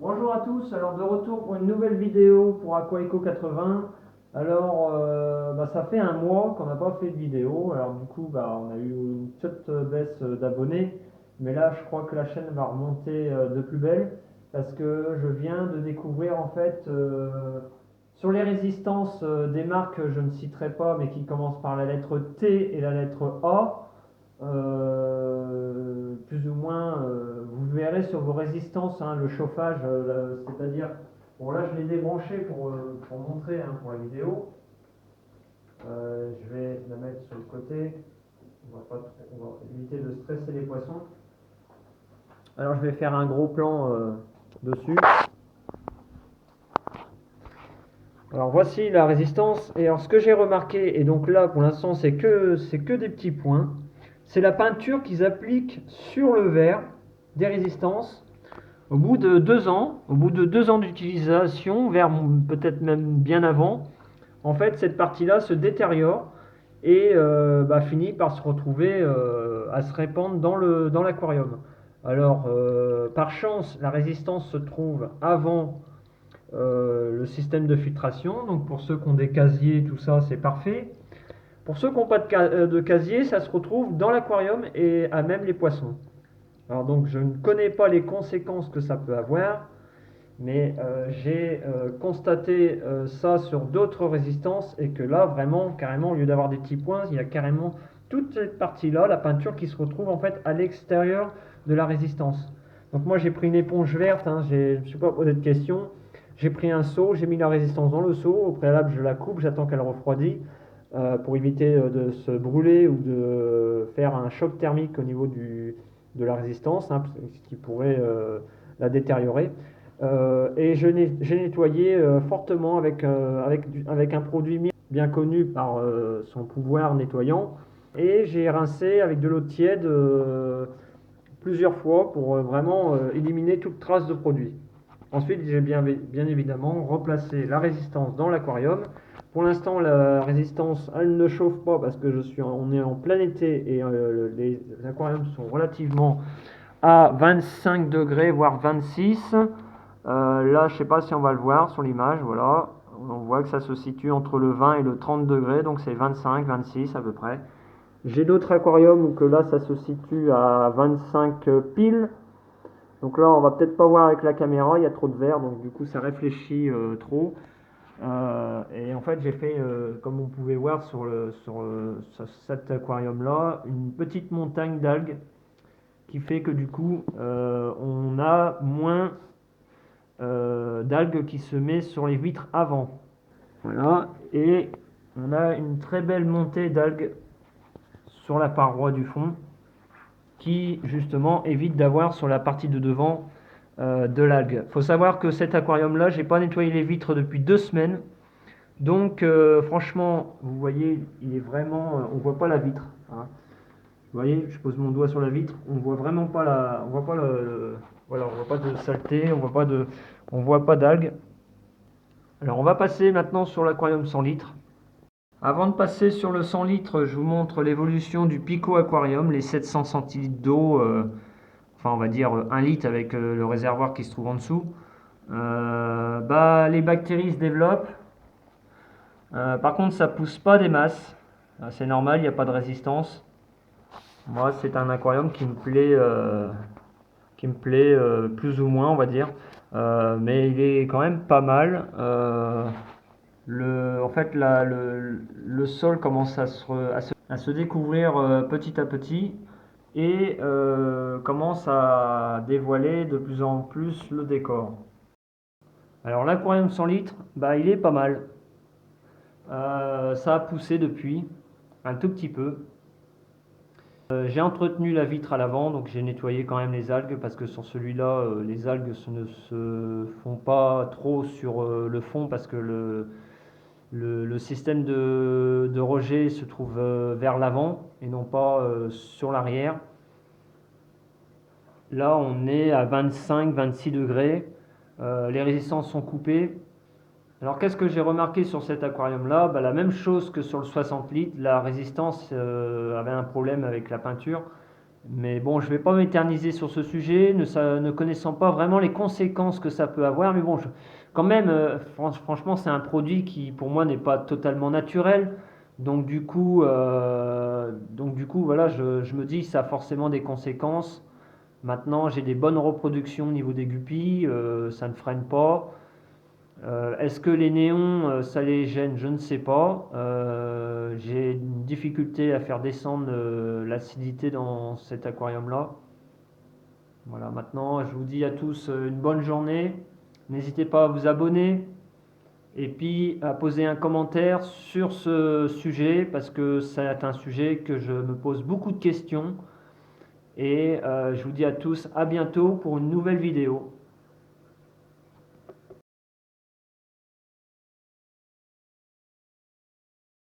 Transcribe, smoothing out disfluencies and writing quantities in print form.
Bonjour à tous, alors de retour pour une nouvelle vidéo pour Aquaeco 80. Alors ça fait un mois qu'on n'a pas fait de vidéo, alors du coup on a eu une petite baisse d'abonnés, mais là je crois que la chaîne va remonter de plus belle parce que je viens de découvrir en fait sur les résistances des marques que je ne citerai pas mais qui commencent par la lettre T et la lettre A. Plus ou moins, vous verrez sur vos résistances hein, le chauffage, c'est-à-dire, bon là je l'ai débranché pour montrer hein, pour la vidéo. Je vais la mettre sur le côté, on va éviter de stresser les poissons. Alors je vais faire un gros plan dessus. Alors voici la résistance, et alors ce que j'ai remarqué, et donc là pour l'instant c'est que des petits points, c'est la peinture qu'ils appliquent sur le verre des résistances. Au bout de 2 ans, d'utilisation, vers peut-être même bien avant, en fait cette partie-là se détériore et finit par se retrouver à se répandre dans l'aquarium. Alors par chance, la résistance se trouve avant le système de filtration, donc pour ceux qui ont des casiers, tout ça c'est parfait. Pour ceux qui n'ont pas de casier, ça se retrouve dans l'aquarium et à même les poissons. Alors donc je ne connais pas les conséquences que ça peut avoir, mais j'ai constaté ça sur d'autres résistances et que là vraiment carrément au lieu d'avoir des petits points, il y a carrément toute cette partie là, la peinture qui se retrouve en fait à l'extérieur de la résistance. Donc moi j'ai pris une éponge verte, hein, je ne me suis pas posé de questions, j'ai pris un seau, j'ai mis la résistance dans le seau, au préalable je la coupe, j'attends qu'elle refroidisse pour éviter de se brûler ou de faire un choc thermique au niveau de la résistance, hein, ce qui pourrait la détériorer. Et j'ai nettoyé fortement avec un produit bien connu par son pouvoir nettoyant. Et j'ai rincé avec de l'eau tiède plusieurs fois pour vraiment éliminer toute trace de produit. Ensuite, j'ai bien évidemment replacé la résistance dans l'aquarium. Pour l'instant, la résistance, elle ne chauffe pas parce que on est en plein été et les aquariums sont relativement à 25 degrés, voire 26. Là, je ne sais pas si on va le voir sur l'image, voilà. On voit que ça se situe entre le 20 et le 30 degrés, donc c'est 25, 26 à peu près. J'ai d'autres aquariums où que là, ça se situe à 25 piles. Donc là, on va peut-être pas voir avec la caméra, il y a trop de verre, donc du coup, ça réfléchit trop. Et en fait, j'ai fait, comme vous pouvez voir sur cet aquarium-là, une petite montagne d'algues qui fait que du coup, on a moins d'algues qui se met sur les vitres avant. Voilà, et on a une très belle montée d'algues sur la paroi du fond qui justement évite d'avoir sur la partie de devant de l'algue. Il faut savoir que cet aquarium là, j'ai pas nettoyé les vitres depuis 2 semaines. Donc franchement, vous voyez, il est vraiment, on voit pas la vitre. Hein. Vous voyez, je pose mon doigt sur la vitre, on voit vraiment pas on voit pas voilà, on voit pas de saleté, on voit pas d'algues. Alors on va passer maintenant sur l'aquarium 100 litres. Avant de passer sur le 100 litres, je vous montre l'évolution du Pico Aquarium, les 700 centilitres d'eau, enfin on va dire 1 litre avec le réservoir qui se trouve en dessous. Les bactéries se développent. Par contre, ça pousse pas des masses. C'est normal, il n'y a pas de résistance. Moi, c'est un aquarium qui me plaît plus ou moins, on va dire. Mais il est quand même pas mal. En fait, le sol commence à se découvrir petit à petit et commence à dévoiler de plus en plus le décor. Alors l'aquarium 100 litres, il est pas mal. Ça a poussé depuis, un tout petit peu. J'ai entretenu la vitre à l'avant, donc j'ai nettoyé quand même les algues parce que sur celui-là, les algues ne se font pas trop sur le fond parce que le système de rejet se trouve vers l'avant et non pas sur l'arrière. Là, on est à 25-26 degrés. Les résistances sont coupées. Alors, qu'est-ce que j'ai remarqué sur cet aquarium-là? La même chose que sur le 60 litres. La résistance avait un problème avec la peinture. Mais bon, je ne vais pas m'éterniser sur ce sujet, ne connaissant pas vraiment les conséquences que ça peut avoir. Mais bon, quand même, franchement, c'est un produit qui, pour moi, n'est pas totalement naturel. Donc du coup, voilà, je me dis, ça a forcément des conséquences. Maintenant, j'ai des bonnes reproductions au niveau des guppies, ça ne freine pas. Est-ce que les néons, ça les gêne? Je ne sais pas. J'ai une difficulté à faire descendre l'acidité dans cet aquarium-là. Voilà, maintenant, je vous dis à tous une bonne journée. N'hésitez pas à vous abonner et puis à poser un commentaire sur ce sujet parce que c'est un sujet que je me pose beaucoup de questions. Et je vous dis à tous à bientôt pour une nouvelle vidéo.